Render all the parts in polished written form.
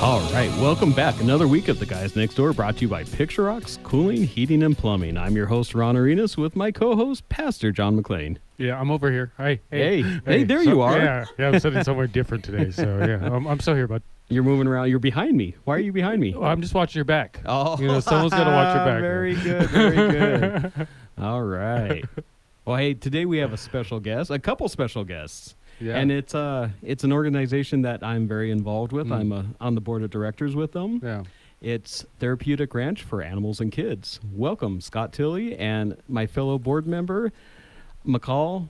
All right, welcome back. Another week of The Guys Next Door, brought to you by Picture Rocks Cooling, Heating, and Plumbing. I'm your host, Ron Arenas, with my co-host, Pastor John McLean. Yeah, I'm over here. Hey, there you are. Yeah, I'm sitting somewhere different today. So yeah, I'm still here, bud. You're moving around. You're behind me. Why are you behind me? Well, I'm just watching your back. Oh, someone's got to watch your back. Very good, very good. All right. Well, hey, today we have a couple special guests. Yeah. And it's an organization that I'm very involved with. I'm on the board of directors with them. Yeah. It's Therapeutic Ranch for Animals and Kids. Welcome, Scott Tilley, and my fellow board member, Mael.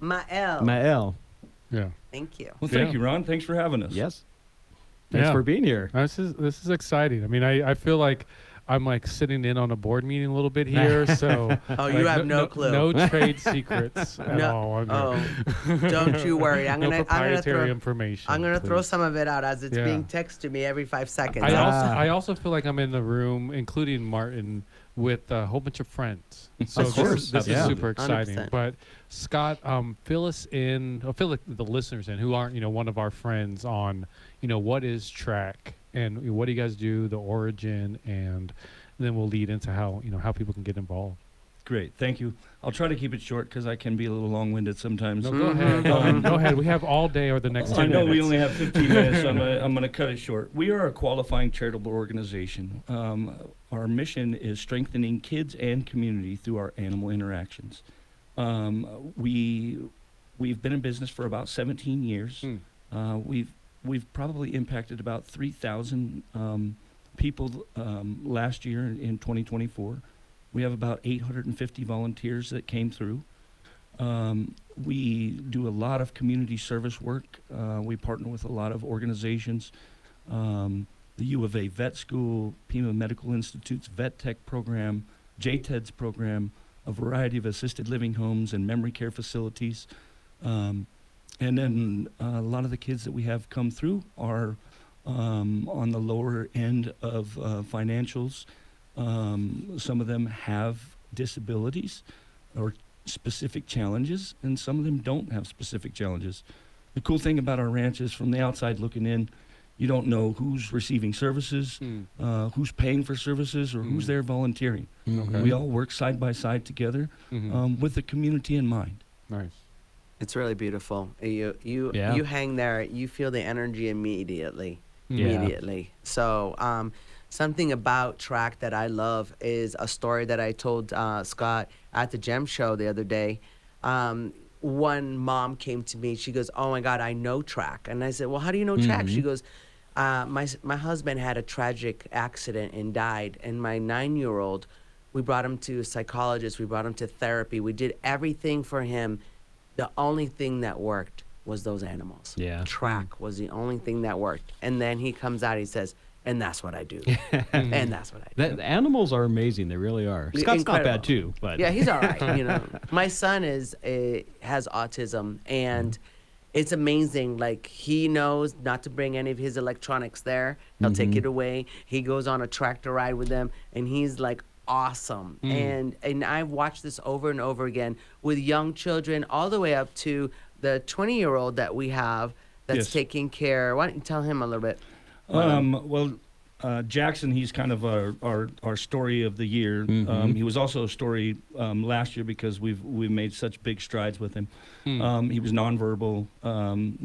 Yeah. Thank you. Well, thank you, Ron. Thanks for having us. Yes. Thanks for being here. This is exciting. I mean, I feel like I'm like sitting in on a board meeting a little bit here. So You have no clue. No trade secrets at all. Don't you worry. No proprietary information. I'm gonna throw some of it out as it's Yeah. being texted to me every 5 seconds. I also feel like I'm in the room, including Martin, with a whole bunch of friends. So Of course. this is super exciting. 100%. But Scott, fill the listeners in who aren't, one of our friends on, what is track and what do you guys do, the origin, and then we'll lead into how people can get involved. Great. Thank you. I'll try to keep it short because I can be a little long-winded sometimes. No, go ahead. Go ahead. We have all day or the next 10 I know minutes. we only have 15 minutes, so I'm going to cut it short. We are a qualifying charitable organization. Our mission is strengthening kids and community through our animal interactions. We've been in business for about 17 years. We've probably impacted about 3,000 people last year in 2024. We have about 850 volunteers that came through. We do a lot of community service work. We partner with a lot of organizations. The U of A Vet School, Pima Medical Institute's Vet Tech program, JTED's program, a variety of assisted living homes and memory care facilities. And then a lot of the kids that we have come through are on the lower end of financials. Some of them have disabilities or specific challenges, and some of them don't have specific challenges. The cool thing about our ranch is, from the outside looking in, you don't know who's receiving services, who's paying for services, or who's there volunteering. Okay. We all work side by side together with the community in mind. Nice. It's really beautiful. You hang there, you feel the energy immediately. So something about track that I love is a story that I told Scott at the Gem Show the other day. One mom came to me. She goes, "Oh my God, I know track." And I said, "Well, how do you know track?" She goes, my husband had a tragic accident and died. And my 9-year-old, we brought him to a psychologist. We brought him to therapy. We did everything for him. The only thing that worked was those animals. Yeah. Track was the only thing that worked. And then he comes out, he says, "And that's what I do." And that's what I do. The animals are amazing. They really are. Scott's Incredible. not bad too, but Yeah, he's all right. My son has autism, and it's amazing. Like, he knows not to bring any of his electronics there. He'll take it away. He goes on a tractor ride with them, and he's like awesome. And I've watched this over and over again with young children, all the way up to the 20-year-old that we have that's Yes. taking care. Why don't you tell him a little bit? Jackson, he's kind of our story of the year. He was also a story last year because we've made such big strides with him. He was nonverbal.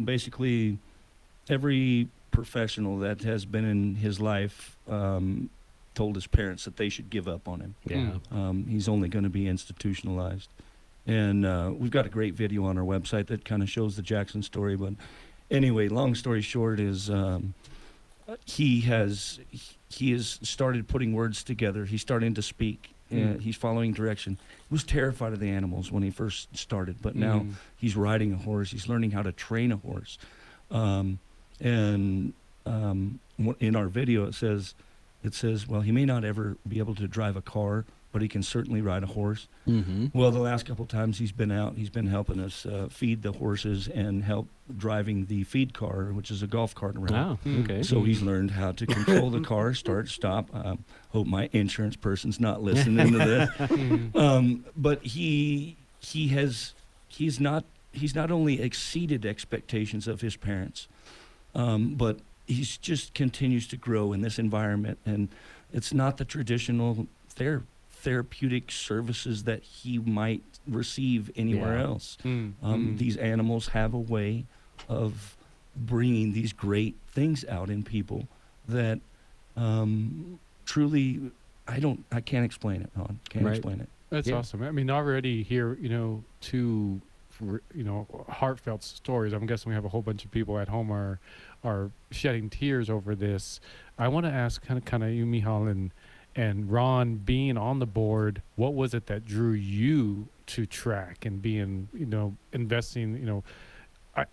Basically, every professional that has been in his life told his parents that they should give up on him. yeah. He's only going to be institutionalized. And we've got a great video on our website that kind of shows the Jackson story. But anyway, long story short is he has started putting words together. He's starting to speak. He's following direction. He was terrified of the animals when he first started, but now he's riding a horse. He's learning how to train a horse. In our video, it says, well, he may not ever be able to drive a car, but he can certainly ride a horse. Well, the last couple of times he's been out, he's been helping us feed the horses and help driving the feed car, which is a golf cart around. Oh, okay. So he's learned how to control the car, start, stop. Hope my insurance person's not listening to this. But he's not only exceeded expectations of his parents, but he's just continues to grow in this environment, and it's not the traditional therapeutic services that he might receive anywhere Yeah. else. Mm. These animals have a way of bringing these great things out in people that truly I can't explain it, Ron. Can't Right. explain it. That's Yeah. awesome. I mean, already here, two, heartfelt stories. I'm guessing we have a whole bunch of people at home are shedding tears over this. I want to ask kind of you, Michal, and Ron, being on the board, what was it that drew you to track and being, investing,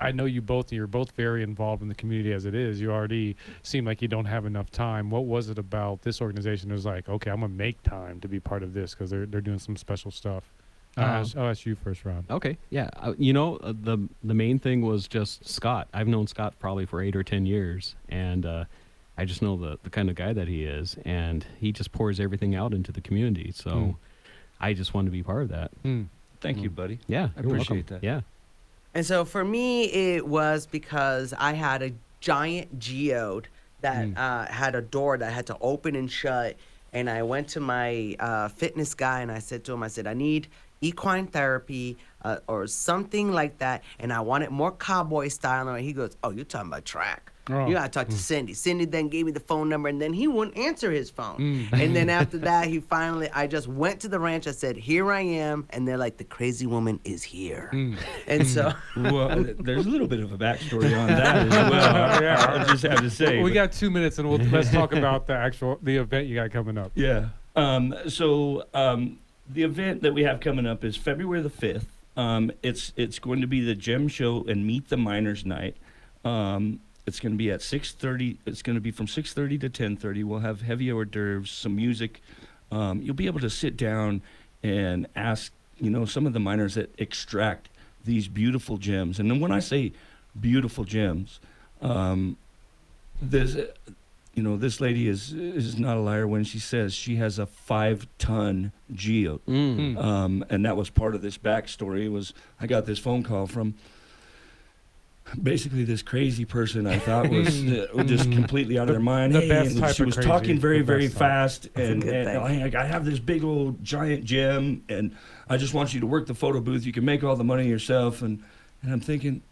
I know you're both very involved in the community as it is. You already seem like you don't have enough time. What was it about this organization that was like, okay, I'm going to make time to be part of this because they're doing some special stuff? I'll ask you first, Ron. Okay, yeah. The main thing was just Scott. I've known Scott probably for 8 or 10 years, and I just know the kind of guy that he is, and he just pours everything out into the community. So I just wanted to be part of that. Thank you, buddy. Yeah, I you're appreciate welcome. that. Yeah. And so for me, it was because I had a giant geode that had a door that I had to open and shut. And I went to my fitness guy and I said to him, I need equine therapy or something like that. And I want it more cowboy style. And he goes, oh, you're talking about track. Oh. You got to talk to Cindy. Cindy then gave me the phone number, and then he wouldn't answer his phone. And then after that, I just went to the ranch. I said, here I am. And they're like, the crazy woman is here. And so. Well, there's a little bit of a backstory on that as well. I just have to say. We got 2 minutes, and let's talk about the event you got coming up. Yeah. So the event that we have coming up is February the 5th. It's going to be the Gem Show and Meet the Miners Night. It's going to be at 6:30. It's going to be from 6:30 to 10:30. We'll have heavy hors d'oeuvres, some music. You'll be able to sit down and ask, some of the miners that extract these beautiful gems. And then when I say beautiful gems, this lady is not a liar when she says she has a 5-ton geode. And that was part of this backstory. I got this phone call from basically this crazy person I thought was just completely out of their mind. The Hey, best and type she of was crazy. talking very, The very best type. fast, and a good thing. I have this big old giant gem, and I just want you to work the photo booth. You can make all the money yourself. And I'm thinking,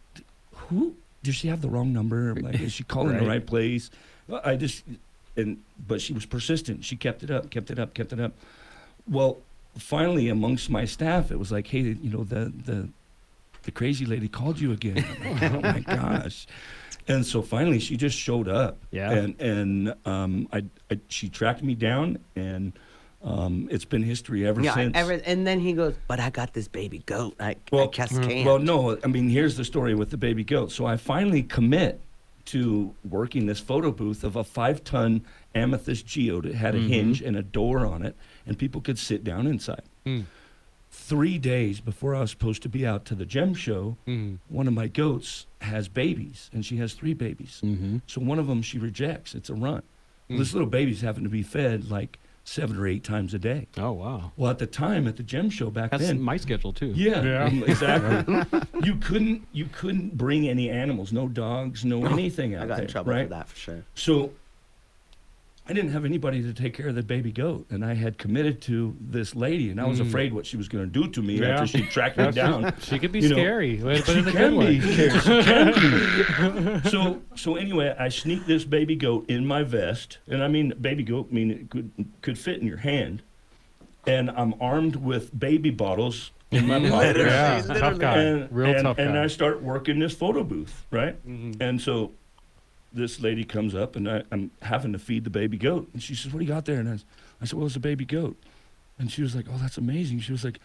who? Does she have the wrong number? Like, is she calling the right place? But she was persistent. She kept it up. Well, finally, amongst my staff, it was like, hey, the crazy lady called you again. Like, oh my gosh. And so finally she just showed up. Yeah. And she tracked me down, and it's been history ever since. And then he goes, but I got this baby goat. I can't. Well, no, I mean, here's the story with the baby goat. So I finally commit to working this photo booth of a 5-ton amethyst geode. It had a hinge and a door on it, and people could sit down inside. 3 days before I was supposed to be out to the Gem Show, one of my goats has babies, and she has 3 babies. So one of them she rejects. It's a runt. Well, this little baby's having to be fed like 7 or 8 times a day. Oh, wow. Well, at the time, at the Gem Show back That's then, my schedule, too. Yeah. Exactly. You couldn't bring any animals, no dogs, no anything out I got there, in trouble right? for that for sure. So I didn't have anybody to take care of the baby goat, and I had committed to this lady, and I was afraid what she was going to do to me after she tracked me down. She could be You know, scary, but She in a good can way. be. She can be. So anyway, I sneaked this baby goat in my vest, and I mean baby goat, it could fit in your hand, and I'm armed with baby bottles in my pocket. Yeah, Literally. tough guy. Real tough guy. And I start working this photo booth, right? And so this lady comes up, and I'm having to feed the baby goat. And she says, what do you got there? And I said, well, it's a baby goat. And she was like, oh, that's amazing. She was like,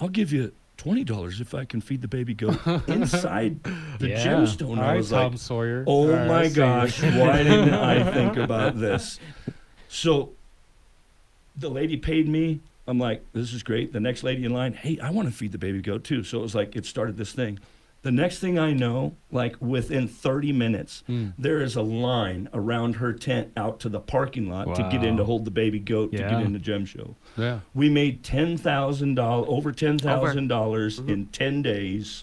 I'll give you $20 if I can feed the baby goat inside the Yeah. gemstone. All I right, was Tom like, Sawyer. oh All right, my I see. gosh, why didn't I think about this? So the lady paid me. I'm like, this is great. The next lady in line, hey, I want to feed the baby goat too. So it was like, it started this thing. The next thing I know, like within 30 minutes, there is a line around her tent out to the parking lot to get in to Wow. hold the baby goat to Yeah. get in the Gem Show. Yeah. We made over $10,000 in 10 days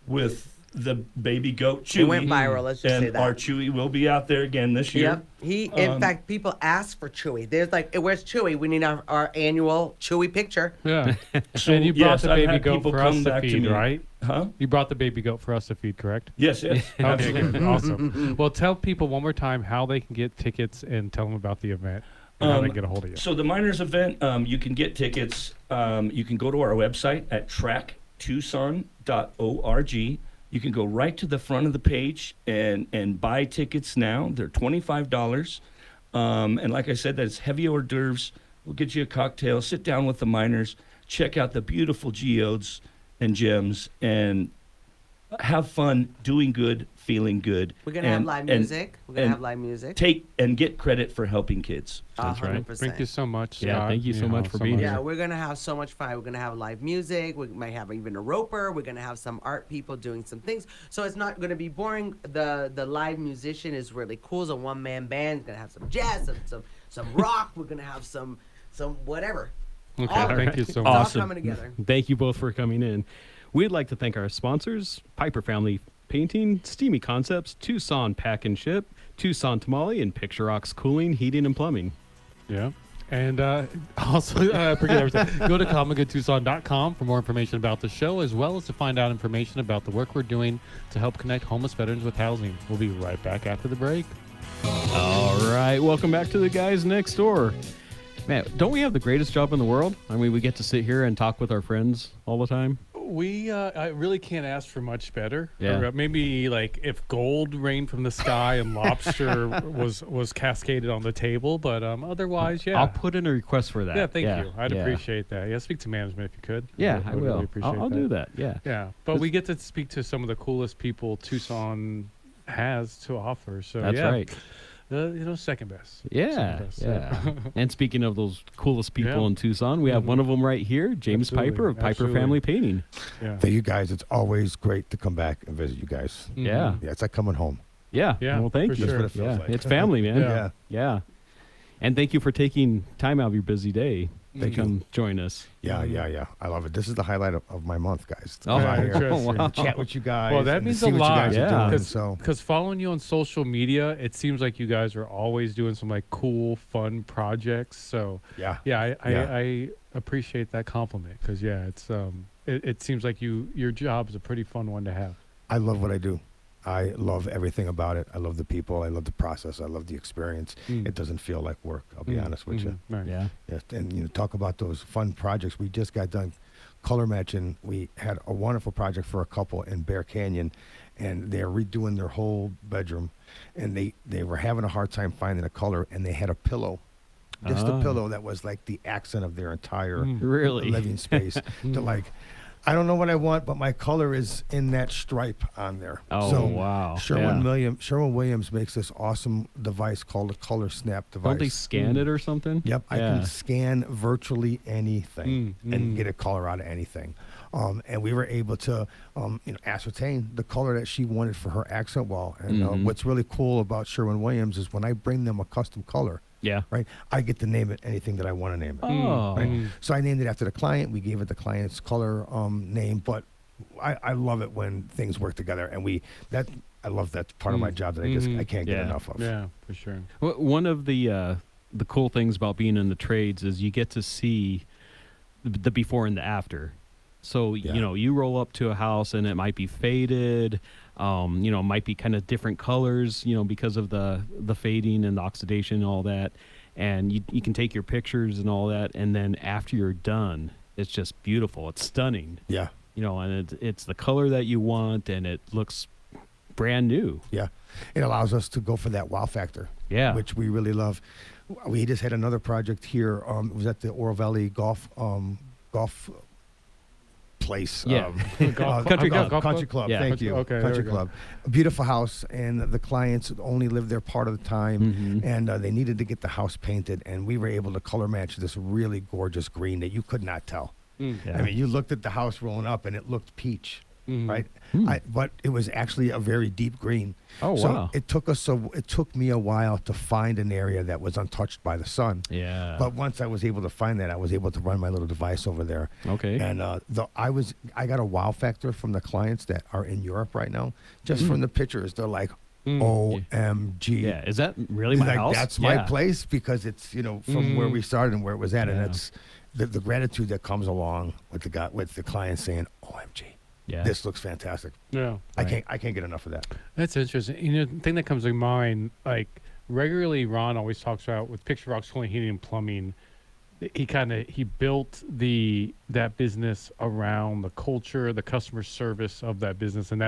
with the baby goat Chewy. It went viral. Let's just and say that. our Chewy will be out there again this year. Yep. In fact, people ask for Chewy. There's like, where's Chewy? We need our annual Chewy picture. Yeah. So, And you brought yes, the I've baby had goat people for come us to back to feed, me. right? Huh? You brought the baby goat for us to feed, correct? Yes, yes. Okay, absolutely. good. Awesome. Well, tell people one more time how they can get tickets and tell them about the event and how they can get a hold of you. So the Miners event, you can get tickets. You can go to our website at tracktucson.org. You can go right to the front of the page and buy tickets now. They're $25. And like I said, that's heavy hors d'oeuvres. We'll get you a cocktail. Sit down with the Miners. Check out the beautiful geodes and gems and have fun, doing good, feeling good. We're going to have live music. We're going to have live music. Take and get credit for helping kids. That's right. 100%. Thank you so much, Yeah, Scott. thank you so much for being Yeah, here. we're gonna have so much fun. We're gonna have live music. We might have even a roper. We're gonna have some art people doing some things. So it's not gonna be boring. The live musician is really cool. It's a one-man band. It's gonna have some jazz, some rock. We're gonna have some whatever. Okay, All thank right. you so It's much. all Awesome. coming together. Thank you both for coming in. We'd like to thank our sponsors, Piper Family Painting, Steamy Concepts, Tucson Pack and Ship, Tucson Tamale, and Picture Rocks Cooling, Heating, and Plumbing. Yeah. And also, forget everything. Go to CommonGoodTucson.com for more information about the show, as well as to find out information about the work we're doing to help connect homeless veterans with housing. We'll be right back after the break. All right, welcome back to the guys next door. Man, don't we have the greatest job in the world? I mean, we get to sit here and talk with our friends all the time. We, I really can't ask for much better. Yeah. Or maybe like if gold rained from the sky and lobster was cascaded on the table, but otherwise, yeah. I'll put in a request for that. Yeah, thank you. I'd yeah. appreciate that. Yeah, speak to management if you could. Yeah, I would will. Really appreciate I'll that. do that. Yeah. Yeah, but we get to speak to some of the coolest people Tucson has to offer. So That's yeah, right. Second best. Yeah, Second best, yeah. And speaking of those coolest people Yeah. in Tucson, we have one of them right here, James Absolutely, Piper of Piper absolutely. Family Painting. Yeah. Thank you guys. It's always great to come back and visit you guys. Mhm. Yeah. Yeah, it's like coming home. Yeah. Yeah, Well, thank for you. sure. That's what it feels Yeah. like. It's family, man. Yeah. Yeah. And thank you for taking time out of your busy day to Thank you. come join us. Yeah, yeah. I love it. This is the highlight of my month, guys. To Oh, come out here interesting. and chat with you guys. Well, that and to means see a what lot. you guys Yeah. are doing. Because So following you on social media, it seems like you guys are always doing some like cool, fun projects. So yeah, yeah, Yeah. I appreciate that compliment because yeah, it's it seems like your job is a pretty fun one to have. I love what I do. I love everything about it. I love the people. I love the process. I love the experience. Mm. It doesn't feel like work. I'll be honest with you. Right. Yeah. Yes, and talk about those fun projects. We just got done color matching. We had a wonderful project for a couple in Bear Canyon, and they're redoing their whole bedroom, and they were having a hard time finding a color, and they had a pillow, just Oh. a pillow that was like the accent of their entire Mm. Really? living space. To like, I don't know what I want, but my color is in that stripe on there. Oh, So wow. Sherwin Yeah. Williams makes this awesome device called a Color Snap device. Don't they scan it or something? Yep, I Yeah. can scan virtually anything and mm. get a color out of anything. And we were able to, ascertain the color that she wanted for her accent wall. And Mhm. what's really cool about Sherwin Williams is when I bring them a custom color, Yeah. right, I get to name it anything that I want to name it. Oh. Right? So I named it after the client. We gave it the client's color name, but I love it when things work together, and I love that part of my job that I can't get Yeah. enough of. Yeah, for sure. One of the cool things about being in the trades is you get to see the before and the after. So, Yeah. you roll up to a house and it might be faded, might be kind of different colors, because of the fading and the oxidation and all that. And you can take your pictures and all that. And then after you're done, it's just beautiful. It's stunning, Yeah. and it's the color that you want and it looks brand new. Yeah, it allows us to go for that wow factor, Yeah. which we really love. We just had another project here. It was at the Oro Valley golf place. Yeah. Country Golf Club. Club? Yeah. Thank you. Okay, there Country we go. Club. A beautiful house, and the clients only lived there part of the time, Mhm. and they needed to get the house painted, and we were able to color match this really gorgeous green that you could not tell. Mm. Yeah. I mean, you looked at the house rolling up, and it looked peach. right? Hmm. But it was actually a very deep green. Oh, So wow. it took me a while to find an area that was untouched by the sun. Yeah. But once I was able to find that, I was able to run my little device over there. Okay. And I got a wow factor from the clients that are in Europe right now. Just from the pictures, they're like, OMG. Yeah. Is that really my Like, house? that's my Yeah. place, because it's, from where we started and where it was at. And Yeah. that's the gratitude that comes along with the client saying, OMG, Yeah. this looks fantastic. Yeah. I Right. can't get enough of that. That's interesting. The thing that comes to mind, like regularly, Ron always talks about with Picture Rocks Cooling, Heating, and Plumbing. He built that business around the culture, the customer service of that business, and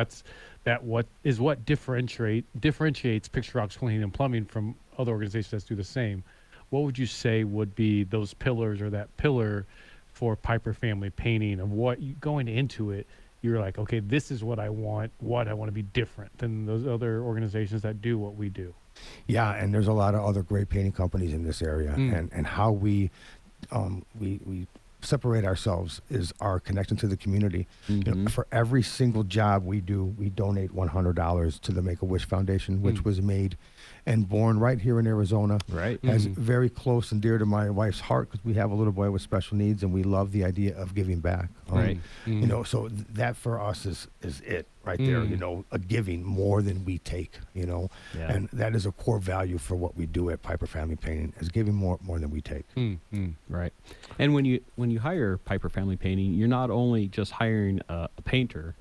what differentiates Picture Rocks Cooling, Heating, and Plumbing from other organizations that do the same. What would you say would be those pillars, or that pillar for Piper Family Painting, of what you going into it? You're like, okay, this is what I want to be different than those other organizations that do what we do. Yeah, and there's a lot of other great painting companies in this area, and how we separate ourselves is our connection to the community. For every single job we do, we donate $100 to the Make-A-Wish Foundation, which was made and born right here in Arizona. Right. As very close and dear to my wife's heart, because we have a little boy with special needs, and we love the idea of giving back. Right. So that for us is it right there. A giving more than we take. Yeah. And that is a core value for what we do at Piper Family Painting, is giving more than we take. Right. And when you hire Piper Family Painting, you're not only just hiring a painter.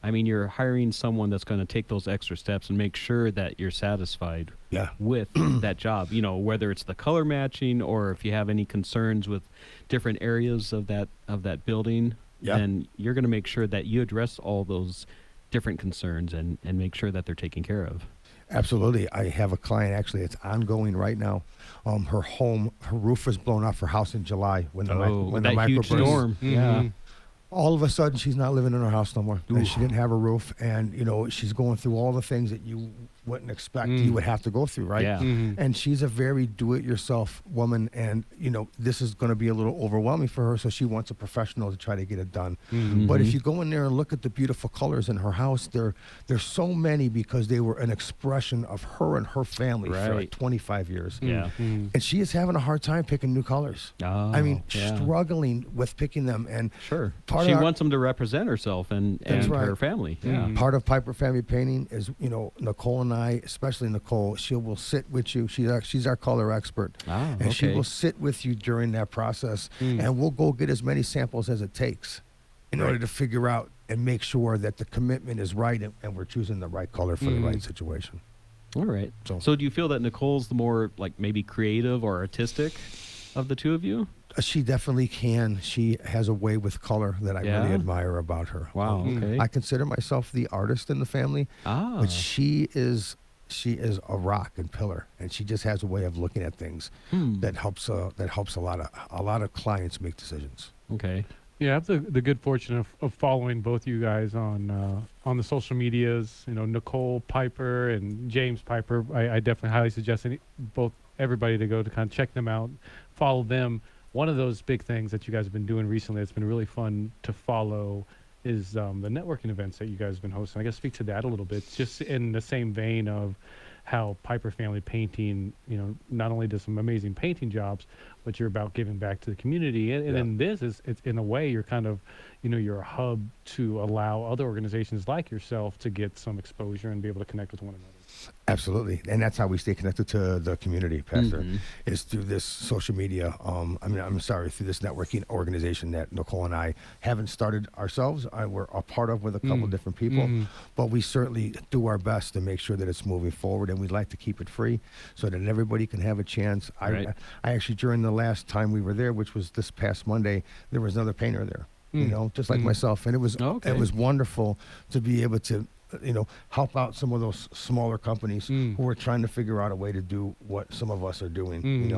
I mean, you're hiring someone that's going to take those extra steps and make sure that you're satisfied Yeah. with that job. Whether it's the color matching, or if you have any concerns with different areas of that building, Yeah. then you're going to make sure that you address all those different concerns and make sure that they're taken care of. Absolutely. I have a client, actually, it's ongoing right now. Her roof was blown off her house in July when the that huge microburst. storm. Yeah. All of a sudden, she's not living in her house no more. And she didn't have a roof, and she's going through all the things that you wouldn't expect you would have to go through, right? Yeah. And she's a very do-it-yourself woman, and this is going to be a little overwhelming for her, so she wants a professional to try to get it done. But if you go in there and look at the beautiful colors in her house, there's so many, because they were an expression of her and her family for like Right. 25 years. Yeah. And she is having a hard time picking new colors. Oh, yeah. Struggling with picking them. And Sure. Part She of our- wants them to represent herself and That's right. her family. Yeah. part of Piper Family Painting is, Nicole and I, especially Nicole, she will sit with you. She's our color expert. Ah, And she okay. will sit with you during that process, and we'll go get as many samples as it takes in order to figure out and make sure that the commitment is right, and we're choosing the right color for the right situation. All right. So- So do you feel that Nicole's the more like maybe creative or artistic of the two of you? She definitely can. She has a way with color that I really Yeah? admire about her. Wow. Okay. I consider myself the artist in the family, but she is a rock and pillar, and she just has a way of looking at things that helps a lot of clients make decisions. Okay. Yeah, I have the good fortune of following both you guys on the social medias. Nicole Piper and James Piper. I definitely highly suggest everybody to go to kind of check them out, follow them. One of those big things that you guys have been doing recently that's been really fun to follow is the networking events that you guys have been hosting. I guess speak to that a little bit, just in the same vein of how Piper Family Painting, not only does some amazing painting jobs, but you're about giving back to the community. And then it's in a way, you're kind of, you're a hub to allow other organizations like yourself to get some exposure and be able to connect with one another. Absolutely, and that's how we stay connected to the community, Pastor, is through this social media. Through this networking organization that Nicole and I haven't started ourselves. We're a part of with a couple different people, but we certainly do our best to make sure that it's moving forward, and we'd like to keep it free so that everybody can have a chance. Right. I actually, during the last time we were there, which was this past Monday, there was another painter there, just like myself, and it was wonderful to be able to help out some of those smaller companies who are trying to figure out a way to do what some of us are doing.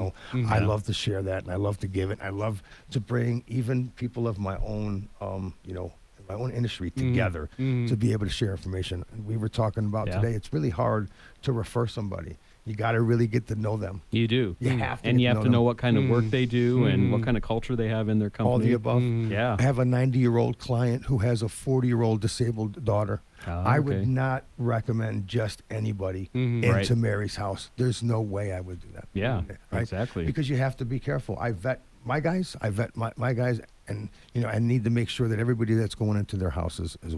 I love to share that, and I love to give it. I love to bring even people of my own, my own industry together to be able to share information. We were talking about today, it's really hard to refer somebody. You got to really get to know them. You do. You have to And get you have to them. know what kind of work they do and what Mhm. kind of culture they have in their company. All the above. Yeah. I have a 90-year-old client who has a 40-year-old disabled daughter. Ah, I okay. would not recommend just anybody Mhm. into Right. Mary's house. There's no way I would do that. Yeah, Right? exactly. Because you have to be careful. I vet my guys. I vet my guys, and I need to make sure that everybody that's going into their house is is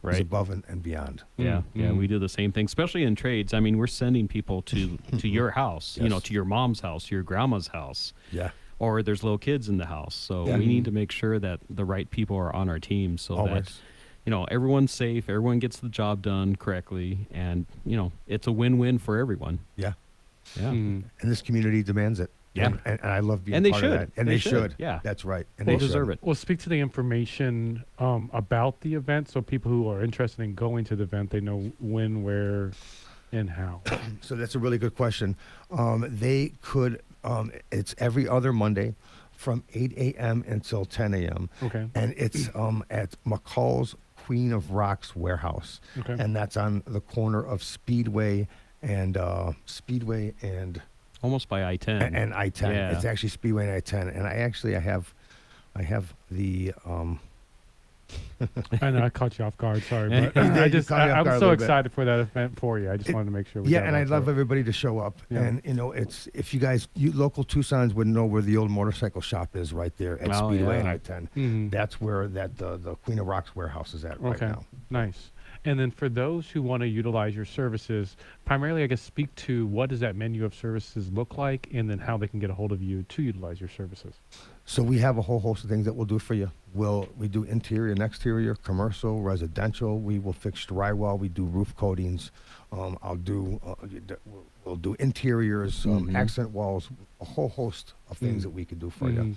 Right. above and beyond. Yeah, yeah, Mm. we do the same thing, especially in trades. I mean, we're sending people to your house, Yes. to your mom's house, your grandma's house, Yeah, or there's little kids in the house. So Yeah. we need to make sure that the right people are on our team, so always. that everyone's safe, everyone gets the job done correctly, and it's a win-win for everyone. Yeah, Yeah, Mhm. and this community demands it. Yeah. and I love being And they part should. of that. And They they, should. should. Yeah. That's right. And they should. deserve it. Well, speak to the information about the event, so people who are interested in going to the event, they know when, where, and how. So that's a really good question. They could. It's every other Monday, from 8 a.m. until 10 a.m. Okay. and it's at McCall's Queen of Rocks warehouse, Okay. and that's on the corner of Speedway and Almost by I-10. and I-10. Yeah. It's actually Speedway and I-10, and I have the I know I caught you off guard. Sorry, but You did, I you just caught me off I'm guard a so little bit. excited for that event for you. I just wanted to make sure. We yeah, got and I'd onto love it. everybody to show up. Yeah. And it's if you guys, you local Tucson's would know where the old motorcycle shop is, right there at Oh, Speedway yeah. and I-10. Mhm. That's where the Queen of Rocks warehouse is at right Okay. now. Nice. And then for those who want to utilize your services, primarily, I guess, speak to what does that menu of services look like, and then how they can get a hold of you to utilize your services. So we have a whole host of things that we'll do for you. We do interior and exterior, commercial, residential. We will fix drywall. We do roof coatings. We'll do interiors, Mhm. accent walls, a whole host of things Mm. that we could do for you. Mhm.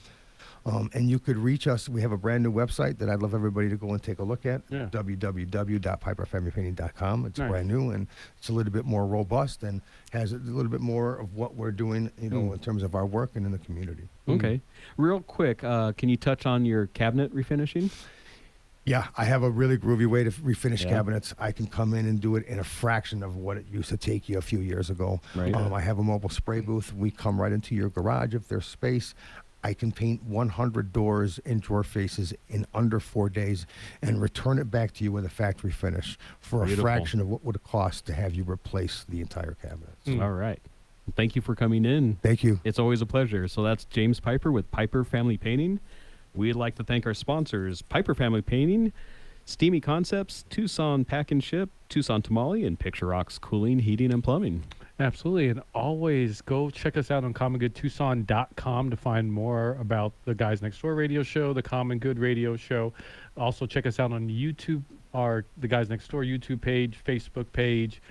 And you could reach us. We have a brand new website that I'd love everybody to go and take a look at. Yeah. www.piperfamilypainting.com. It's Nice. brand new, and it's a little bit more robust and has a little bit more of what we're doing, Mm. in terms of our work and in the community. Okay. Real quick, can you touch on your cabinet refinishing? Yeah, I have a really groovy way to refinish Yeah. cabinets. I can come in and do it in a fraction of what it used to take you a few years ago. Right. I have a mobile spray booth. We come right into your garage if there's space. I can paint 100 doors and drawer faces in under 4 days and return it back to you with a factory finish for Beautiful. a fraction of what would it cost to have you replace the entire cabinet. Mm. All right. Well, thank you for coming in. Thank you. It's always a pleasure. So that's James Piper with Piper Family Painting. We'd like to thank our sponsors, Piper Family Painting, Steamy Concepts, Tucson Pack and Ship, Tucson Tamale, and Picture Rocks Cooling, Heating, and Plumbing. Absolutely. And always go check us out on commongoodtucson.com to find more about the Guys Next Door radio show, the Common Good radio show. Also check us out on YouTube, the Guys Next Door YouTube page, Facebook page.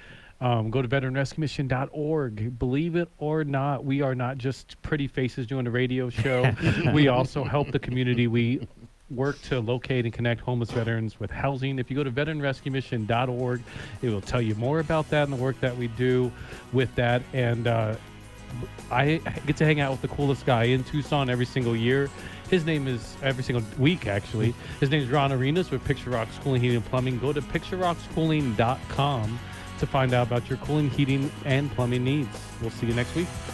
Go to veteranrescuemission.org. Believe it or not, we are not just pretty faces doing a radio show. We also help the community. We work to locate and connect homeless veterans with housing. If you go to veteranrescuemission.org, it will tell you more about that and the work that we do with that. And I get to hang out with the coolest guy in Tucson every single year. His name is every single week, actually. His name is Ron Arenas with Picture Rocks Cooling, Heating, and Plumbing. Go to picturerockscooling.com to find out about your cooling, heating, and plumbing needs. We'll see you next week.